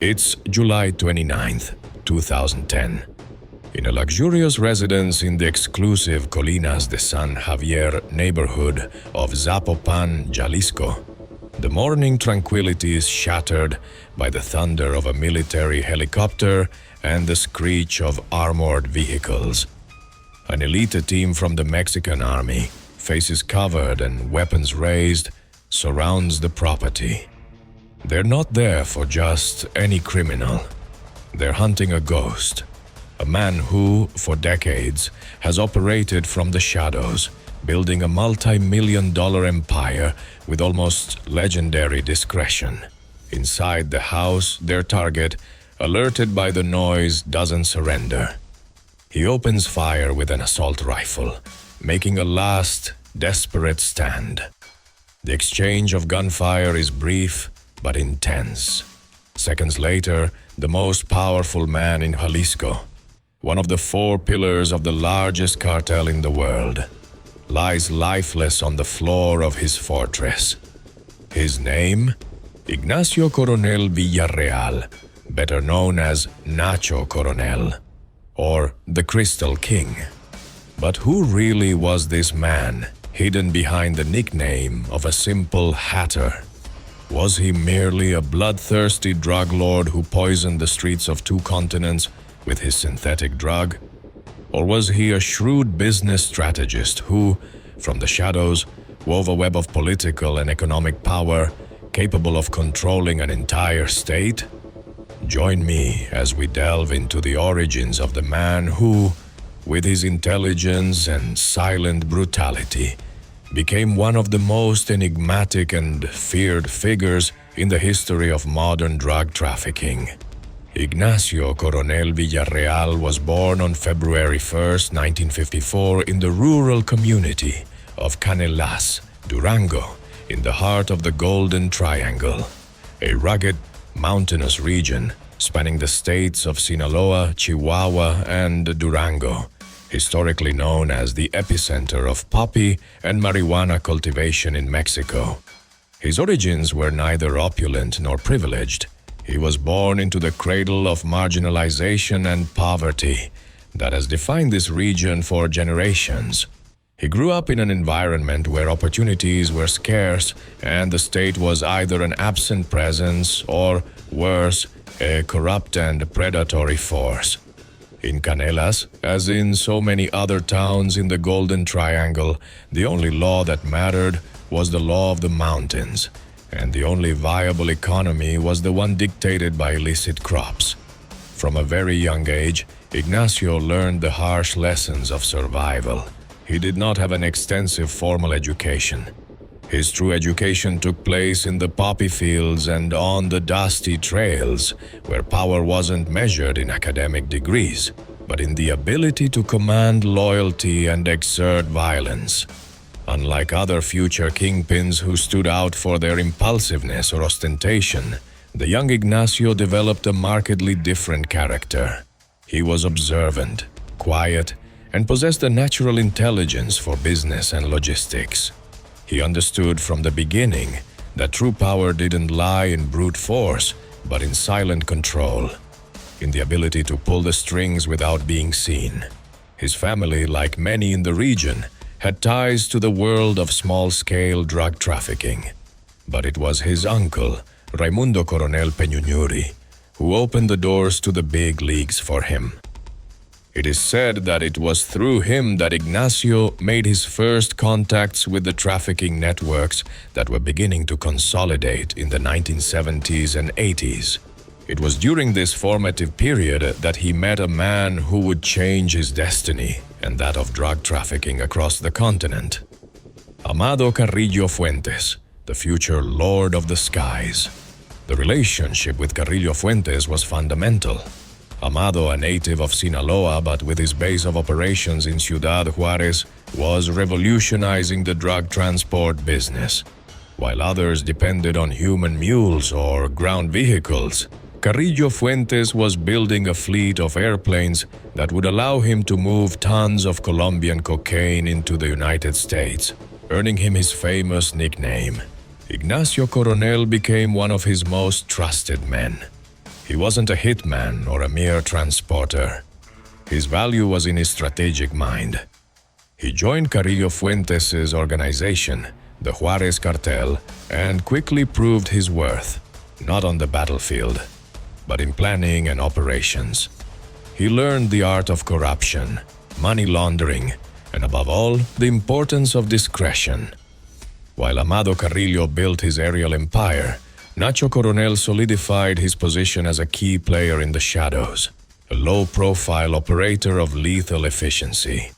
It's July 29th, 2010. In a luxurious residence in the exclusive Colinas de San Javier neighborhood of Zapopan, Jalisco, the morning tranquility is shattered by the thunder of a military helicopter and the screech of armored vehicles. An elite team from the Mexican army, faces covered and weapons raised, surrounds the property. They're not there for just any criminal. They're hunting a ghost, a man who, for decades, has operated from the shadows, building a multi-million-dollar empire with almost legendary discretion. Inside the house, their target, alerted by the noise, doesn't surrender. He opens fire with an assault rifle, making a last, desperate stand. The exchange of gunfire is brief but intense. Seconds later, the most powerful man in Jalisco, one of the four pillars of the largest cartel in the world, lies lifeless on the floor of his fortress. His name? Ignacio Coronel Villarreal, better known as Nacho Coronel, or the Crystal King. But who really was this man, hidden behind the nickname of a simple hatter? Was he merely a bloodthirsty drug lord who poisoned the streets of two continents with his synthetic drug? Or was he a shrewd business strategist who, from the shadows, wove a web of political and economic power capable of controlling an entire state? Join me as we delve into the origins of the man who, with his intelligence and silent brutality, became one of the most enigmatic and feared figures in the history of modern drug trafficking. Ignacio Coronel Villarreal was born on February 1, 1954 in the rural community of Canelas, Durango, in the heart of the Golden Triangle, a rugged, mountainous region spanning the states of Sinaloa, Chihuahua, and Durango, historically known as the epicenter of poppy and marijuana cultivation in Mexico. His origins were neither opulent nor privileged. He was born into the cradle of marginalization and poverty that has defined this region for generations. He grew up in an environment where opportunities were scarce and the state was either an absent presence or, worse, a corrupt and predatory force. In Canelas, as in so many other towns in the Golden Triangle, the only law that mattered was the law of the mountains, and the only viable economy was the one dictated by illicit crops. From a very young age, Ignacio learned the harsh lessons of survival. He did not have an extensive formal education. His true education took place in the poppy fields and on the dusty trails, where power wasn't measured in academic degrees, but in the ability to command loyalty and exert violence. Unlike other future kingpins who stood out for their impulsiveness or ostentation, the young Ignacio developed a markedly different character. He was observant, quiet, and possessed a natural intelligence for business and logistics. He understood from the beginning that true power didn't lie in brute force, but in silent control, in the ability to pull the strings without being seen. His family, like many in the region, had ties to the world of small-scale drug trafficking. But it was his uncle, Raimundo Coronel Peñuñuri, who opened the doors to the big leagues for him. It is said that it was through him that Ignacio made his first contacts with the trafficking networks that were beginning to consolidate in the 1970s and 80s. It was during this formative period that he met a man who would change his destiny and that of drug trafficking across the continent. Amado Carrillo Fuentes, the future Lord of the Skies. The relationship with Carrillo Fuentes was fundamental. Amado, a native of Sinaloa but with his base of operations in Ciudad Juarez, was revolutionizing the drug transport business. While others depended on human mules or ground vehicles, Carrillo Fuentes was building a fleet of airplanes that would allow him to move tons of Colombian cocaine into the United States, earning him his famous nickname. Ignacio Coronel became one of his most trusted men. He wasn't a hitman or a mere transporter. His value was in his strategic mind. He joined Carrillo Fuentes' organization, the Juarez Cartel, and quickly proved his worth, not on the battlefield, but in planning and operations. He learned the art of corruption, money laundering, and above all, the importance of discretion. While Amado Carrillo built his aerial empire, Nacho Coronel solidified his position as a key player in the shadows, a low-profile operator of lethal efficiency.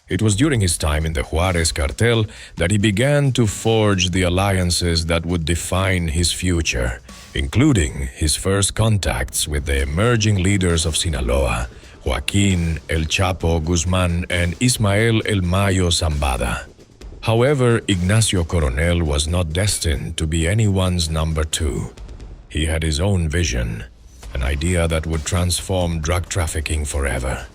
It was during his time in the Juarez Cartel that he began to forge the alliances that would define his future, including his first contacts with the emerging leaders of Sinaloa, Joaquin El Chapo Guzmán and Ismael El Mayo Zambada. However, Ignacio Coronel was not destined to be anyone's number two. He had his own vision, an idea that would transform drug trafficking forever.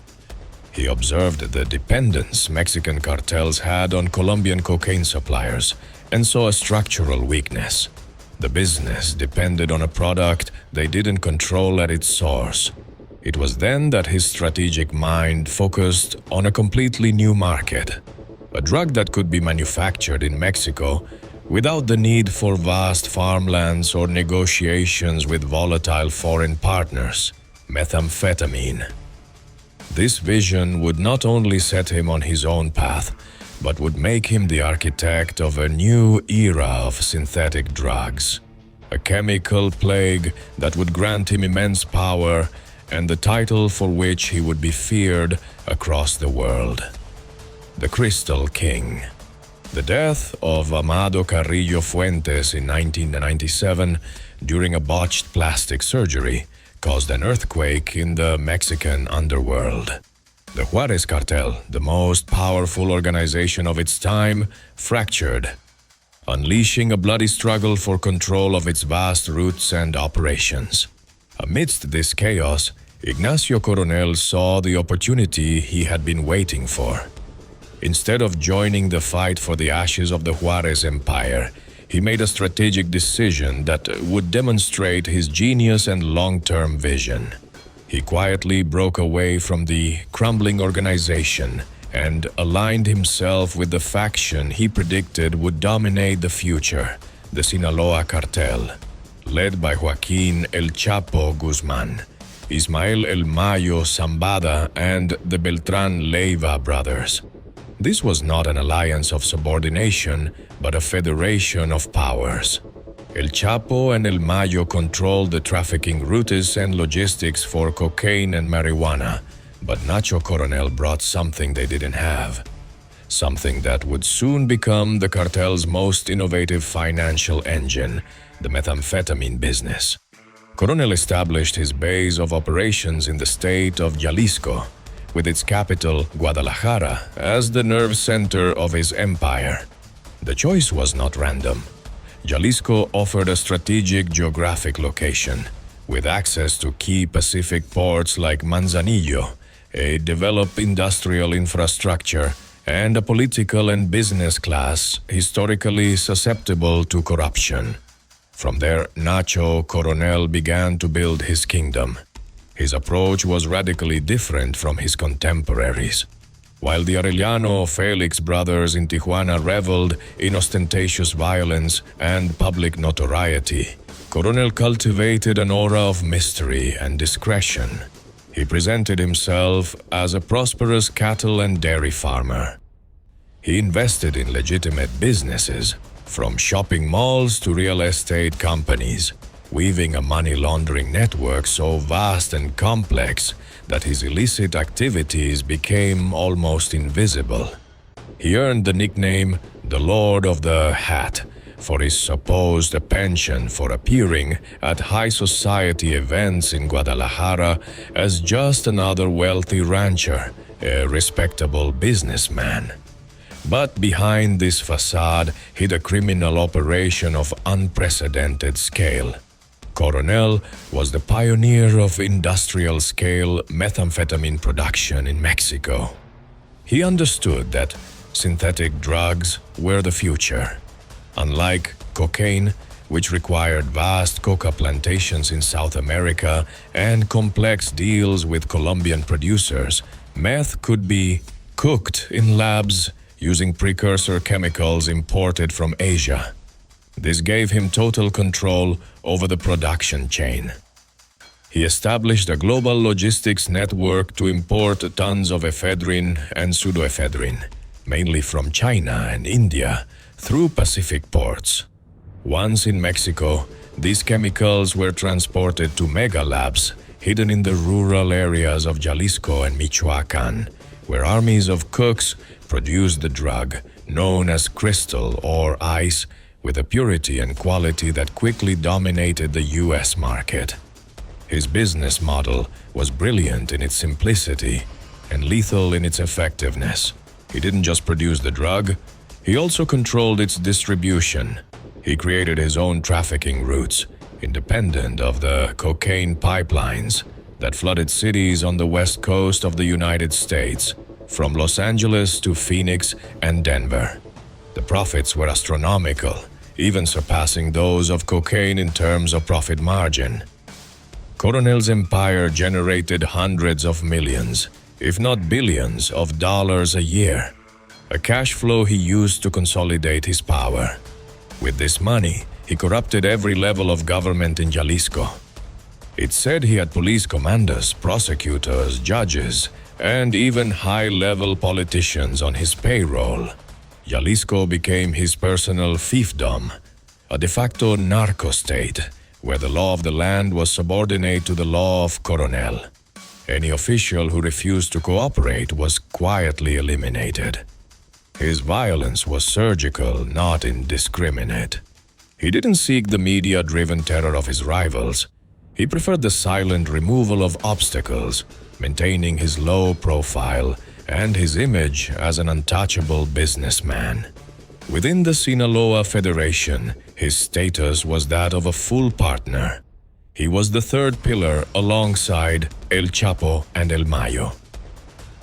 He observed the dependence Mexican cartels had on Colombian cocaine suppliers and saw a structural weakness. The business depended on a product they didn't control at its source. It was then that his strategic mind focused on a completely new market, a drug that could be manufactured in Mexico without the need for vast farmlands or negotiations with volatile foreign partners: methamphetamine. This vision would not only set him on his own path, but would make him the architect of a new era of synthetic drugs, a chemical plague that would grant him immense power and the title for which he would be feared across the world: the Crystal King. The death of Amado Carrillo Fuentes in 1997 during a botched plastic surgery caused an earthquake in the Mexican underworld. The Juarez Cartel, the most powerful organization of its time, fractured, unleashing a bloody struggle for control of its vast routes and operations. Amidst this chaos, Ignacio Coronel saw the opportunity he had been waiting for. Instead of joining the fight for the ashes of the Juarez Empire, he made a strategic decision that would demonstrate his genius and long-term vision. He quietly broke away from the crumbling organization and aligned himself with the faction he predicted would dominate the future, the Sinaloa Cartel, led by Joaquin El Chapo Guzmán, Ismael El Mayo Zambada, and the Beltran Leiva brothers. This was not an alliance of subordination, but a federation of powers. El Chapo and El Mayo controlled the trafficking routes and logistics for cocaine and marijuana, but Nacho Coronel brought something they didn't have. Something that would soon become the cartel's most innovative financial engine, the methamphetamine business. Coronel established his base of operations in the state of Jalisco, with its capital, Guadalajara, as the nerve center of his empire. The choice was not random. Jalisco offered a strategic geographic location, with access to key Pacific ports like Manzanillo, a developed industrial infrastructure, and a political and business class historically susceptible to corruption. From there, Nacho Coronel began to build his kingdom. His approach was radically different from his contemporaries. While the Arellano Felix brothers in Tijuana reveled in ostentatious violence and public notoriety, Coronel cultivated an aura of mystery and discretion. He presented himself as a prosperous cattle and dairy farmer. He invested in legitimate businesses, from shopping malls to real estate companies, weaving a money laundering network so vast and complex that his illicit activities became almost invisible. He earned the nickname the Lord of the Hat for his supposed penchant for appearing at high society events in Guadalajara as just another wealthy rancher, a respectable businessman. But behind this facade hid a criminal operation of unprecedented scale. Coronel was the pioneer of industrial-scale methamphetamine production in Mexico. He understood that synthetic drugs were the future. Unlike cocaine, which required vast coca plantations in South America and complex deals with Colombian producers, meth could be cooked in labs using precursor chemicals imported from Asia. This gave him total control over the production chain. He established a global logistics network to import tons of ephedrine and pseudoephedrine, mainly from China and India, through Pacific ports. Once in Mexico, these chemicals were transported to mega labs hidden in the rural areas of Jalisco and Michoacan, where armies of cooks produced the drug, known as crystal or ice, with a purity and quality that quickly dominated the US market. His business model was brilliant in its simplicity and lethal in its effectiveness. He didn't just produce the drug, he also controlled its distribution. He created his own trafficking routes, independent of the cocaine pipelines that flooded cities on the west coast of the United States, from Los Angeles to Phoenix and Denver. The profits were astronomical, even surpassing those of cocaine in terms of profit margin. Coronel's empire generated hundreds of millions, if not billions, of dollars a year, a cash flow he used to consolidate his power. With this money, he corrupted every level of government in Jalisco. It's said he had police commanders, prosecutors, judges, and even high-level politicians on his payroll. Jalisco became his personal fiefdom, a de facto narco-state, where the law of the land was subordinate to the law of Coronel. Any official who refused to cooperate was quietly eliminated. His violence was surgical, not indiscriminate. He didn't seek the media-driven terror of his rivals. He preferred the silent removal of obstacles, maintaining his low profile and his image as an untouchable businessman. Within the Sinaloa Federation, his status was that of a full partner. He was the third pillar alongside El Chapo and El Mayo.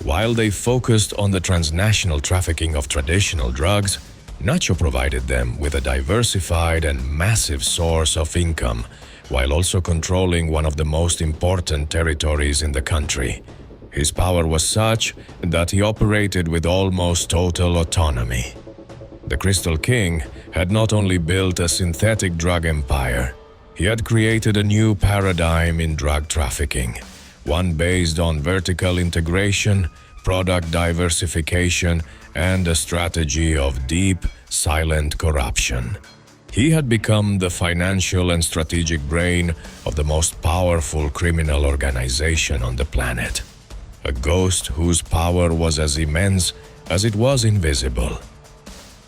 While they focused on the transnational trafficking of traditional drugs, Nacho provided them with a diversified and massive source of income, while also controlling one of the most important territories in the country. His power was such that he operated with almost total autonomy. The Crystal King had not only built a synthetic drug empire, he had created a new paradigm in drug trafficking, one based on vertical integration, product diversification, and a strategy of deep, silent corruption. He had become the financial and strategic brain of the most powerful criminal organization on the planet, a ghost whose power was as immense as it was invisible.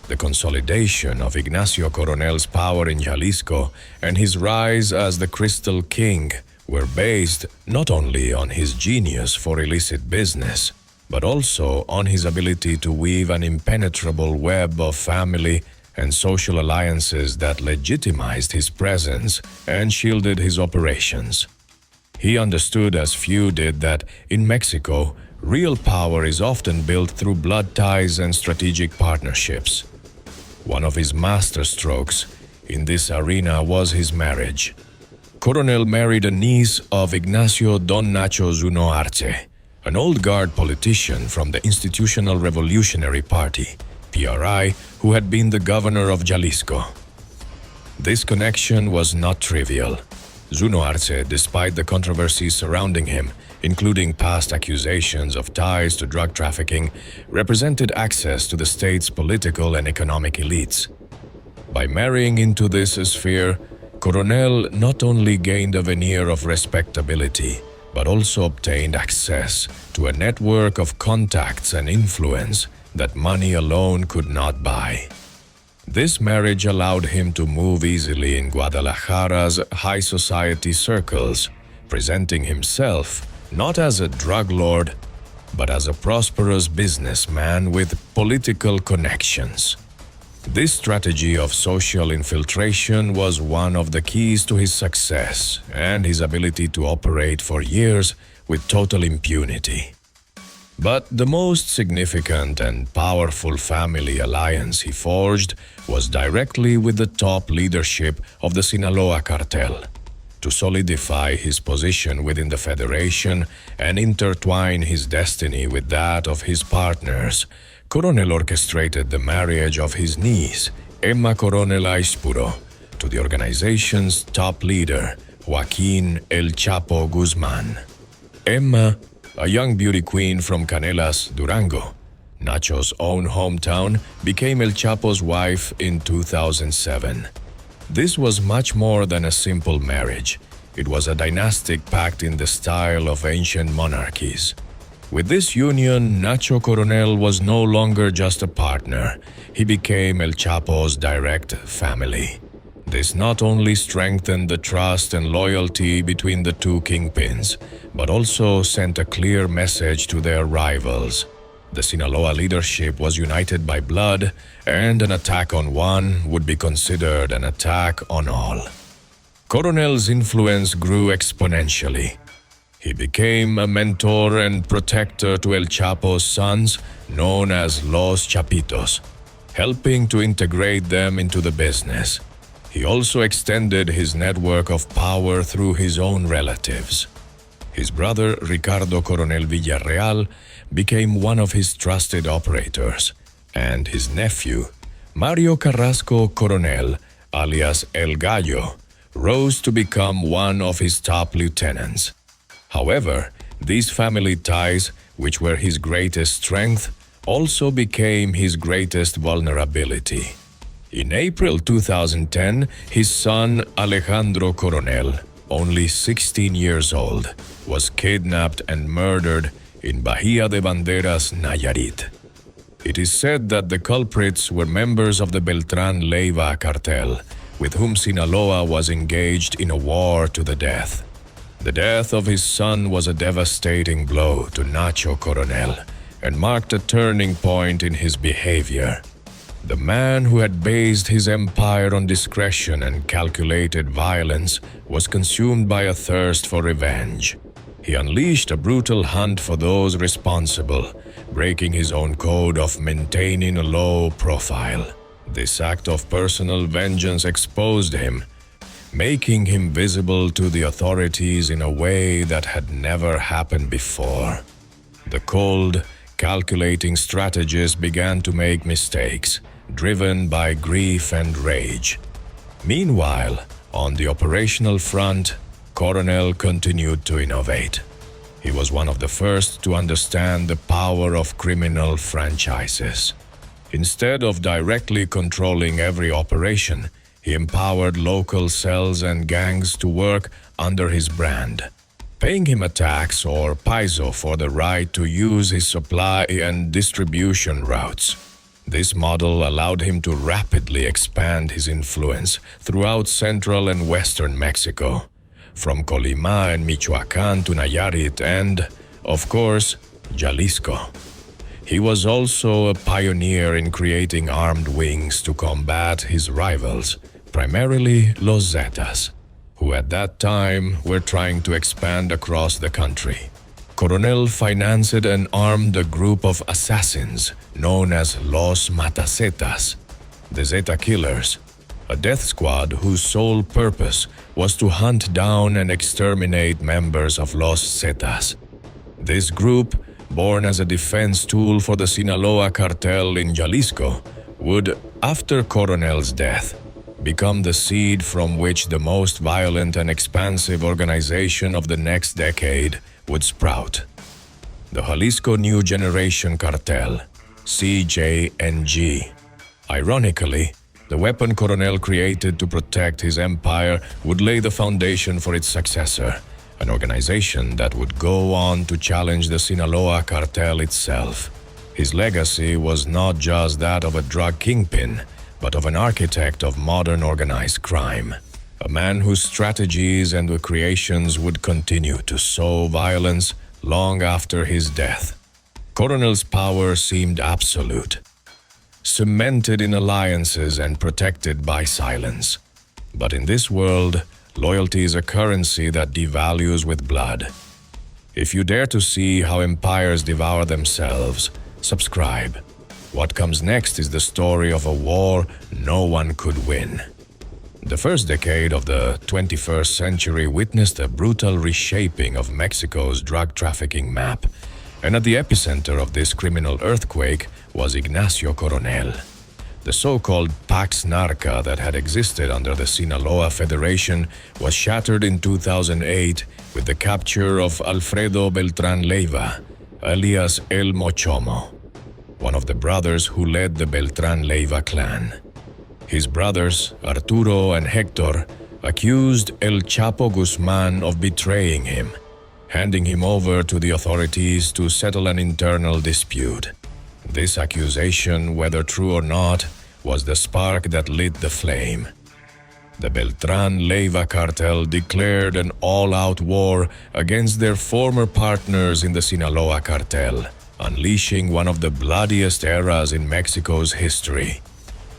The consolidation of Ignacio Coronel's power in Jalisco and his rise as the Crystal King were based not only on his genius for illicit business, but also on his ability to weave an impenetrable web of family and social alliances that legitimized his presence and shielded his operations. He understood as few did that in Mexico, real power is often built through blood ties and strategic partnerships. One of his masterstrokes in this arena was his marriage. Coronel married a niece of Ignacio Don Nacho Zunoarce, an old guard politician from the Institutional Revolutionary Party, PRI, who had been the governor of Jalisco. This connection was not trivial. Zunoarce, despite the controversies surrounding him, including past accusations of ties to drug trafficking, represented access to the state's political and economic elites. By marrying into this sphere, Coronel not only gained a veneer of respectability, but also obtained access to a network of contacts and influence that money alone could not buy. This marriage allowed him to move easily in Guadalajara's high society circles, presenting himself not as a drug lord, but as a prosperous businessman with political connections. This strategy of social infiltration was one of the keys to his success and his ability to operate for years with total impunity. But the most significant and powerful family alliance he forged was directly with the top leadership of the Sinaloa Cartel. To solidify his position within the Federation and intertwine his destiny with that of his partners, Coronel orchestrated the marriage of his niece, Emma Coronel Aispuro, to the organization's top leader, Joaquin El Chapo Guzmán. Emma, a young beauty queen from Canelas, Durango, Nacho's own hometown, became El Chapo's wife in 2007. This was much more than a simple marriage. It was a dynastic pact in the style of ancient monarchies. With this union, Nacho Coronel was no longer just a partner. He became El Chapo's direct family. This not only strengthened the trust and loyalty between the two kingpins, but also sent a clear message to their rivals. The Sinaloa leadership was united by blood, and an attack on one would be considered an attack on all. Coronel's influence grew exponentially. He became a mentor and protector to El Chapo's sons, known as Los Chapitos, helping to integrate them into the business. He also extended his network of power through his own relatives. His brother Ricardo Coronel Villarreal became one of his trusted operators, and his nephew, Mario Carrasco Coronel, alias El Gallo, rose to become one of his top lieutenants. However, these family ties, which were his greatest strength, also became his greatest vulnerability. In April 2010, his son Alejandro Coronel, only 16 years old, was kidnapped and murdered in Bahía de Banderas, Nayarit. It is said that the culprits were members of the Beltrán Leiva cartel, with whom Sinaloa was engaged in a war to the death. The death of his son was a devastating blow to Nacho Coronel and marked a turning point in his behavior. The man who had based his empire on discretion and calculated violence was consumed by a thirst for revenge. He unleashed a brutal hunt for those responsible, breaking his own code of maintaining a low profile. This act of personal vengeance exposed him, making him visible to the authorities in a way that had never happened before. The cold, calculating strategist began to make mistakes, driven by grief and rage. Meanwhile, on the operational front, Coronel continued to innovate. He was one of the first to understand the power of criminal franchises. Instead of directly controlling every operation, he empowered local cells and gangs to work under his brand, paying him a tax or peso for the right to use his supply and distribution routes. This model allowed him to rapidly expand his influence throughout central and western Mexico, from Colima and Michoacán to Nayarit and, of course, Jalisco. He was also a pioneer in creating armed wings to combat his rivals, primarily Los Zetas, who at that time were trying to expand across the country. Coronel financed and armed a group of assassins known as Los Matacetas, the Zeta Killers, a death squad whose sole purpose was to hunt down and exterminate members of Los Zetas. This group, born as a defense tool for the Sinaloa Cartel in Jalisco, would, after Coronel's death, become the seed from which the most violent and expansive organization of the next decade would sprout. The Jalisco New Generation Cartel, CJNG. Ironically, the weapon Coronel created to protect his empire would lay the foundation for its successor, an organization that would go on to challenge the Sinaloa Cartel itself. His legacy was not just that of a drug kingpin, but of an architect of modern organized crime, a man whose strategies and creations would continue to sow violence long after his death. Coronel's power seemed absolute, cemented in alliances and protected by silence. But in this world, loyalty is a currency that devalues with blood. If you dare to see how empires devour themselves, subscribe. What comes next is the story of a war no one could win. The first decade of the 21st century witnessed a brutal reshaping of Mexico's drug trafficking map, and at the epicenter of this criminal earthquake was Ignacio Coronel. The so-called Pax Narca that had existed under the Sinaloa Federation was shattered in 2008 with the capture of Alfredo Beltran Leiva, alias El Mochomo, one of the brothers who led the Beltran Leiva clan. His brothers, Arturo and Hector, accused El Chapo Guzmán of betraying him, handing him over to the authorities to settle an internal dispute. This accusation, whether true or not, was the spark that lit the flame. The Beltran Leiva cartel declared an all-out war against their former partners in the Sinaloa Cartel, unleashing one of the bloodiest eras in Mexico's history.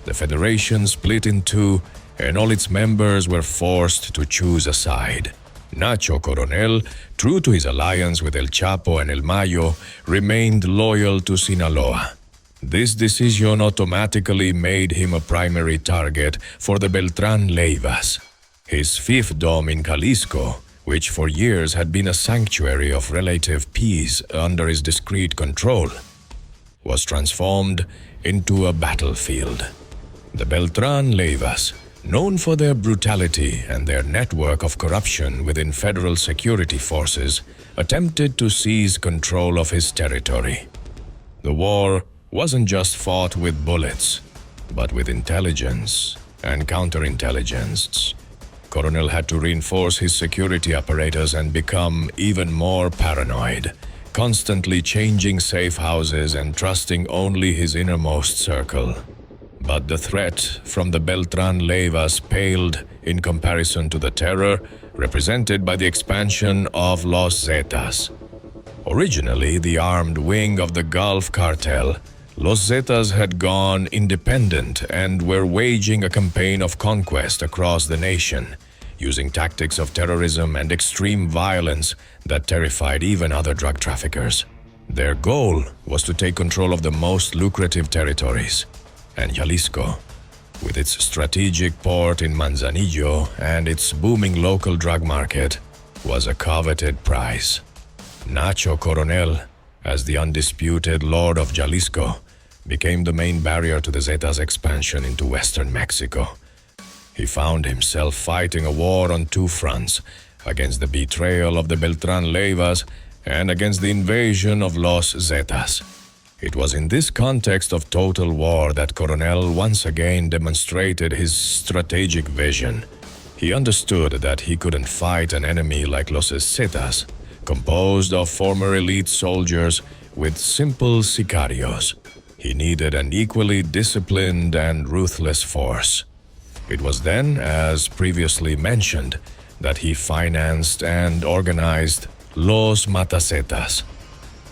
The Federation split in two, and all its members were forced to choose a side. Nacho Coronel, true to his alliance with El Chapo and El Mayo, remained loyal to Sinaloa. This decision automatically made him a primary target for the Beltran Leivas. His fifth dome in Jalisco, which for years had been a sanctuary of relative peace under his discreet control, was transformed into a battlefield. The Beltran Leivas, known for their brutality and their network of corruption within federal security forces, attempted to seize control of his territory. The war wasn't just fought with bullets, but with intelligence and counterintelligence. Coronel had to reinforce his security apparatus and become even more paranoid, constantly changing safe houses and trusting only his innermost circle. But the threat from the Beltran Leivas paled in comparison to the terror represented by the expansion of Los Zetas. Originally the armed wing of the Gulf Cartel, Los Zetas had gone independent and were waging a campaign of conquest across the nation, using tactics of terrorism and extreme violence that terrified even other drug traffickers. Their goal was to take control of the most lucrative territories, and Jalisco, with its strategic port in Manzanillo and its booming local drug market, was a coveted prize. Nacho Coronel, as the undisputed Lord of Jalisco, became the main barrier to the Zetas' expansion into western Mexico. He found himself fighting a war on two fronts, against the betrayal of the Beltran Leivas and against the invasion of Los Zetas. It was in this context of total war that Coronel once again demonstrated his strategic vision. He understood that he couldn't fight an enemy like Los Zetas, composed of former elite soldiers, with simple sicarios. He needed an equally disciplined and ruthless force. It was then, as previously mentioned, that he financed and organized Los Matasetas.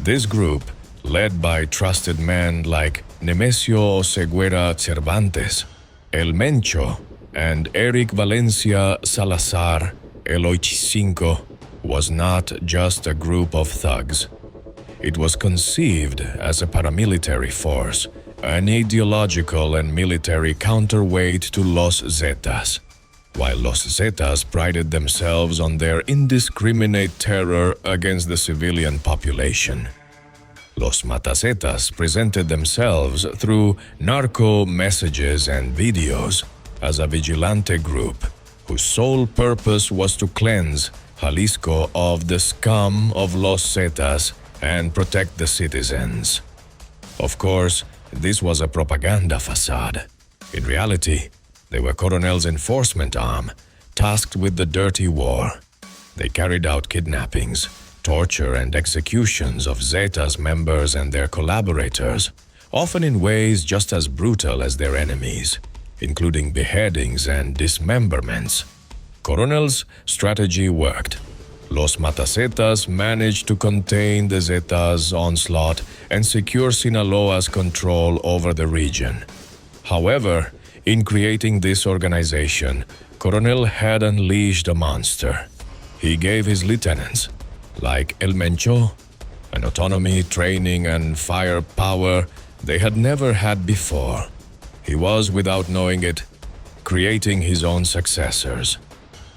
This group, led by trusted men like Nemesio Seguera Cervantes, El Mencho, and Eric Valencia Salazar, El Oichicinco, was not just a group of thugs. It was conceived as a paramilitary force, an ideological and military counterweight to Los Zetas. While Los Zetas prided themselves on their indiscriminate terror against the civilian population, Los Matasetas presented themselves through narco messages and videos as a vigilante group whose sole purpose was to cleanse Jalisco of the scum of Los Zetas and protect the citizens. Of course, this was a propaganda facade. In reality, they were Coronel's enforcement arm, tasked with the dirty war. They carried out kidnappings, torture and executions of Zetas members and their collaborators, often in ways just as brutal as their enemies, including beheadings and dismemberments. Coronel's strategy worked. Los Matasetas managed to contain the Zetas' onslaught and secure Sinaloa's control over the region. However, in creating this organization, Coronel had unleashed a monster. He gave his lieutenants, Like El Mencho, an autonomy, training, and firepower they had never had before. He was, without knowing it, creating his own successors.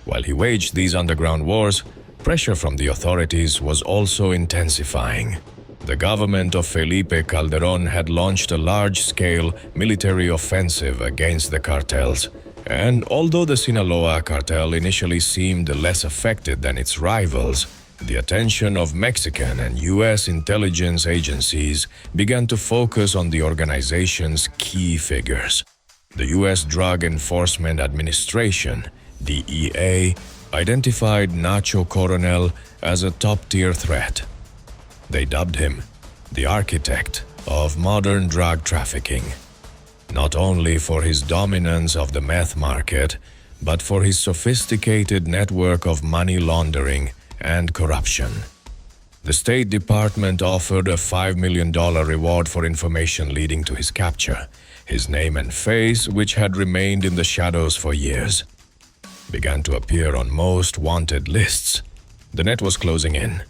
While he waged these underground wars, pressure from the authorities was also intensifying. The government of Felipe Calderón had launched a large-scale military offensive against the cartels, and although the Sinaloa Cartel initially seemed less affected than its rivals, the attention of Mexican and U.S. intelligence agencies began to focus on the organization's key figures. The U.S. Drug Enforcement Administration, DEA, identified Nacho Coronel as a top-tier threat. They dubbed him the architect of modern drug trafficking, not only for his dominance of the meth market, but for his sophisticated network of money laundering and corruption. The State Department offered a $5 million reward for information leading to his capture. His name and face, which had remained in the shadows for years, began to appear on most wanted lists. The net was closing in.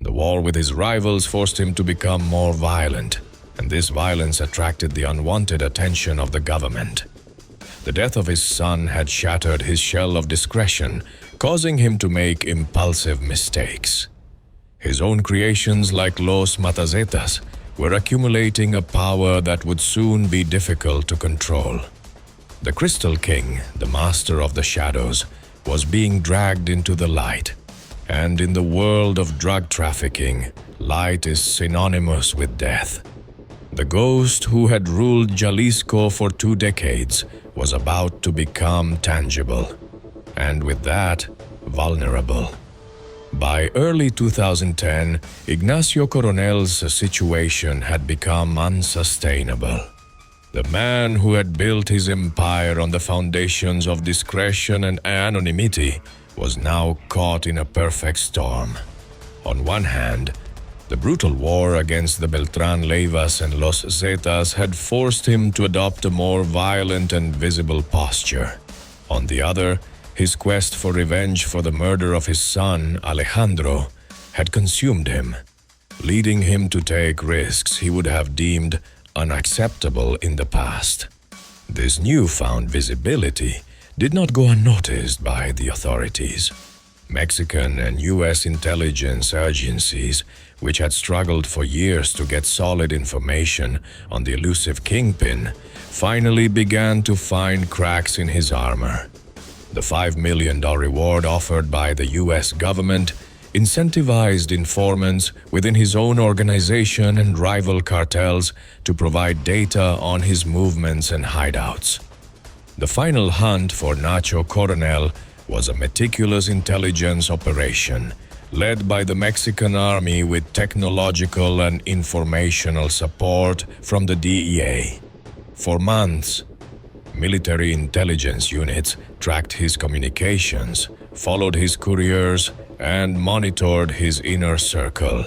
The war with his rivals forced him to become more violent, and this violence attracted the unwanted attention of the government. The death of his son had shattered his shell of discretion, causing him to make impulsive mistakes. His own creations, like Los Matazetas, were accumulating a power that would soon be difficult to control. The Crystal King, the master of the shadows, was being dragged into the light. And in the world of drug trafficking, light is synonymous with death. The ghost who had ruled Jalisco for 2 decades was about to become tangible, and with that, vulnerable. By early 2010, Ignacio Coronel's situation had become unsustainable. The man who had built his empire on the foundations of discretion and anonymity was now caught in a perfect storm. On one hand, the brutal war against the Beltrán Leivas and Los Zetas had forced him to adopt a more violent and visible posture. On the other, his quest for revenge for the murder of his son, Alejandro, had consumed him, leading him to take risks he would have deemed unacceptable in the past. This newfound visibility did not go unnoticed by the authorities. Mexican and U.S. intelligence agencies, which had struggled for years to get solid information on the elusive kingpin, finally began to find cracks in his armor. The $5 million reward offered by the U.S. government incentivized informants within his own organization and rival cartels to provide data on his movements and hideouts. The final hunt for Nacho Coronel was a meticulous intelligence operation led by the Mexican army with technological and informational support from the DEA. For months, military intelligence units tracked his communications, followed his couriers, and monitored his inner circle.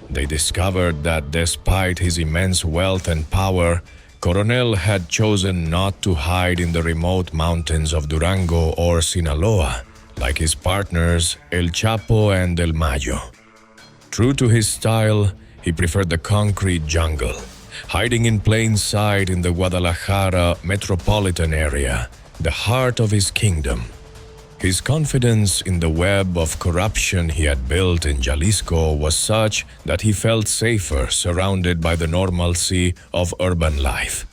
They discovered that despite his immense wealth and power, Coronel had chosen not to hide in the remote mountains of Durango or Sinaloa, like his partners El Chapo and El Mayo. True to his style, he preferred the concrete jungle, hiding in plain sight in the Guadalajara metropolitan area, the heart of his kingdom. His confidence in the web of corruption he had built in Jalisco was such that he felt safer surrounded by the normalcy of urban life.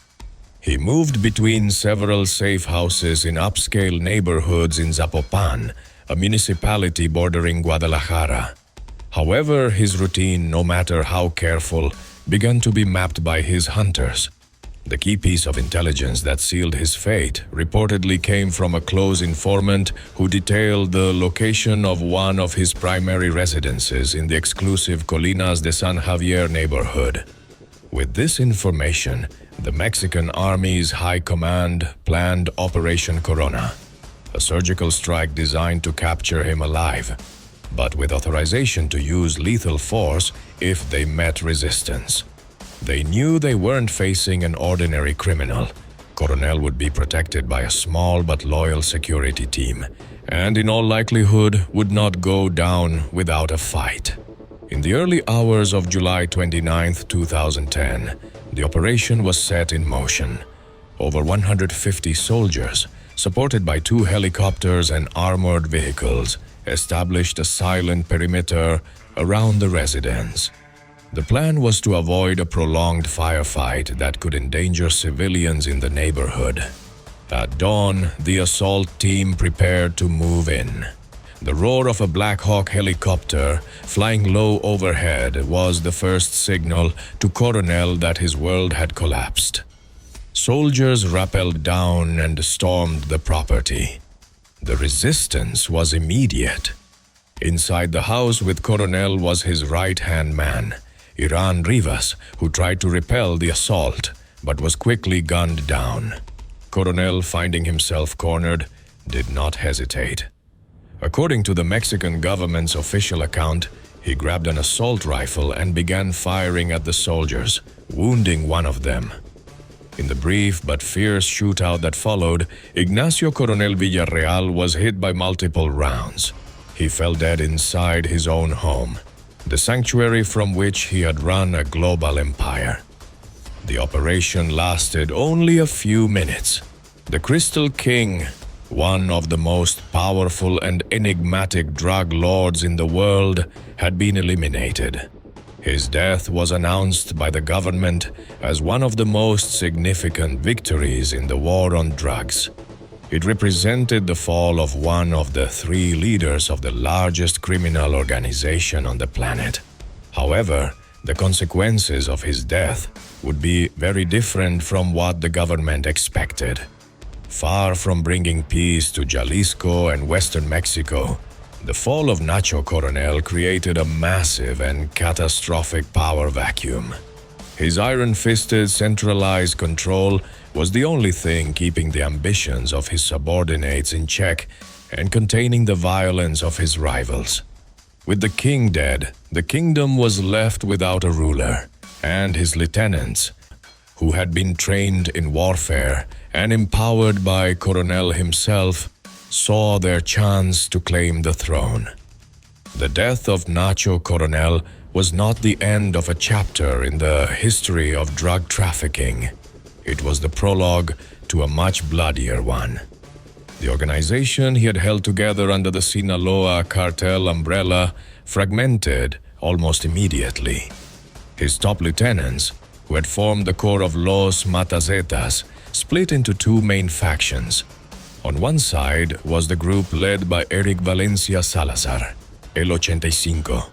He moved between several safe houses in upscale neighborhoods in Zapopan, a municipality bordering Guadalajara. However, his routine, no matter how careful, began to be mapped by his hunters. The key piece of intelligence that sealed his fate reportedly came from a close informant who detailed the location of one of his primary residences in the exclusive Colinas de San Javier neighborhood. With this information, the Mexican Army's High Command planned Operation Corona, a surgical strike designed to capture him alive, but with authorization to use lethal force if they met resistance. They knew they weren't facing an ordinary criminal, Coronel would be protected by a small but loyal security team, and in all likelihood would not go down without a fight. In the early hours of July 29, 2010, the operation was set in motion. Over 150 soldiers, supported by 2 helicopters and armored vehicles, established a silent perimeter around the residence. The plan was to avoid a prolonged firefight that could endanger civilians in the neighborhood. At dawn, the assault team prepared to move in. The roar of a Black Hawk helicopter flying low overhead was the first signal to Coronel that his world had collapsed. Soldiers rappelled down and stormed the property. The resistance was immediate. Inside the house with Coronel was his right-hand man, Iran Rivas, who tried to repel the assault, but was quickly gunned down. Coronel, finding himself cornered, did not hesitate. According to the Mexican government's official account, he grabbed an assault rifle and began firing at the soldiers, wounding one of them. In the brief but fierce shootout that followed, Ignacio Coronel Villarreal was hit by multiple rounds. He fell dead inside his own home, the sanctuary from which he had run a global empire. The operation lasted only a few minutes. The Crystal King, one of the most powerful and enigmatic drug lords in the world, had been eliminated. His death was announced by the government as one of the most significant victories in the war on drugs. It represented the fall of one of the 3 leaders of the largest criminal organization on the planet. However, the consequences of his death would be very different from what the government expected. Far from bringing peace to Jalisco and western Mexico, the fall of Nacho Coronel created a massive and catastrophic power vacuum. His iron-fisted, centralized control was the only thing keeping the ambitions of his subordinates in check and containing the violence of his rivals. With the king dead, the kingdom was left without a ruler, and his lieutenants, who had been trained in warfare and empowered by Coronel himself, saw their chance to claim the throne. The death of Nacho Coronel was not the end of a chapter in the history of drug trafficking. It was the prologue to a much bloodier one. The organization he had held together under the Sinaloa Cartel umbrella fragmented almost immediately. His top lieutenants, who had formed the core of Los Matazetas, split into 2 main factions. On one side was the group led by Eric Valencia Salazar, El 85,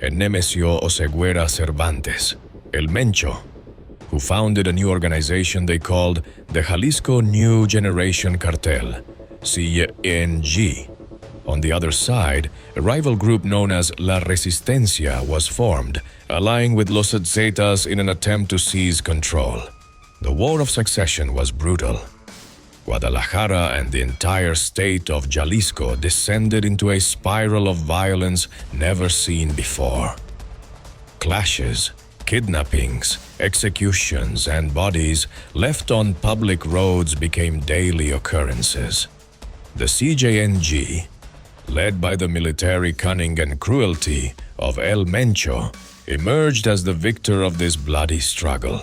and Nemesio Oseguera Cervantes, El Mencho, who founded a new organization they called the Jalisco New Generation Cartel, CNG. On the other side, a rival group known as La Resistencia was formed, allying with Los Zetas in an attempt to seize control. The War of Succession was brutal. Guadalajara and the entire state of Jalisco descended into a spiral of violence never seen before. Clashes, kidnappings, executions, and bodies left on public roads became daily occurrences. The CJNG, led by the military cunning and cruelty of El Mencho, emerged as the victor of this bloody struggle.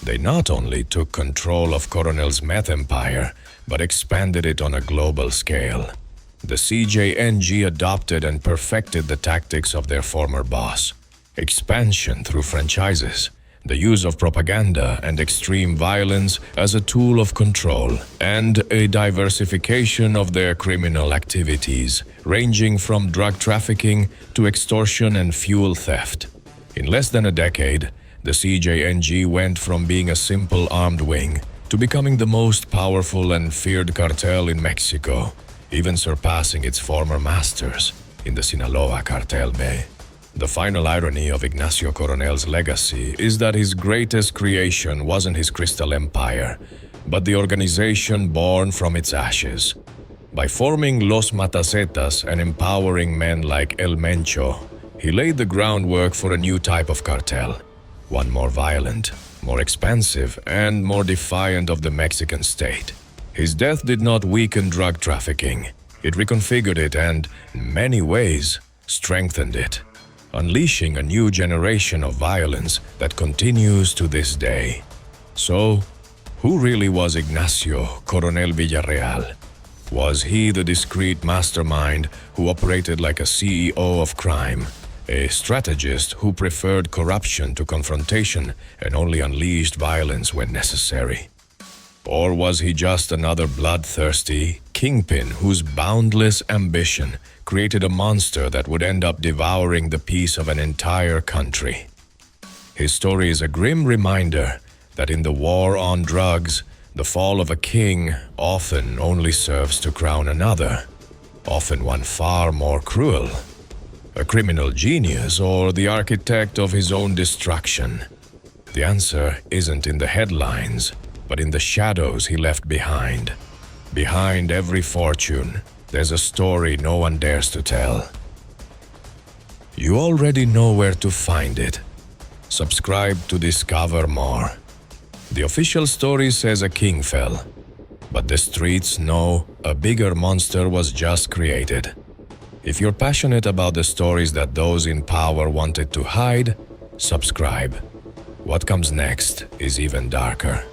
They not only took control of Coronel's meth empire, but expanded it on a global scale. The CJNG adopted and perfected the tactics of their former boss: expansion through franchises, the use of propaganda and extreme violence as a tool of control, and a diversification of their criminal activities, ranging from drug trafficking to extortion and fuel theft. In less than a decade, the CJNG went from being a simple armed wing to becoming the most powerful and feared cartel in Mexico, even surpassing its former masters in the Sinaloa Cartel Bay. The final irony of Ignacio Coronel's legacy is that his greatest creation wasn't his crystal empire, but the organization born from its ashes. By forming Los Matazetas and empowering men like El Mencho, he laid the groundwork for a new type of cartel, one more violent, more expansive, and more defiant of the Mexican state. His death did not weaken drug trafficking. It reconfigured it and, in many ways, strengthened it, unleashing a new generation of violence that continues to this day. So, who really was Ignacio Coronel Villarreal? Was he the discreet mastermind who operated like a CEO of crime, a strategist who preferred corruption to confrontation and only unleashed violence when necessary? Or was he just another bloodthirsty kingpin whose boundless ambition created a monster that would end up devouring the peace of an entire country? His story is a grim reminder that in the war on drugs, the fall of a king often only serves to crown another, often one far more cruel, a criminal genius or the architect of his own destruction. The answer isn't in the headlines, but in the shadows he left behind. Behind every fortune, there's a story no one dares to tell. You already know where to find it. Subscribe to discover more. The official story says a king fell, but the streets know a bigger monster was just created. If you're passionate about the stories that those in power wanted to hide, subscribe. What comes next is even darker.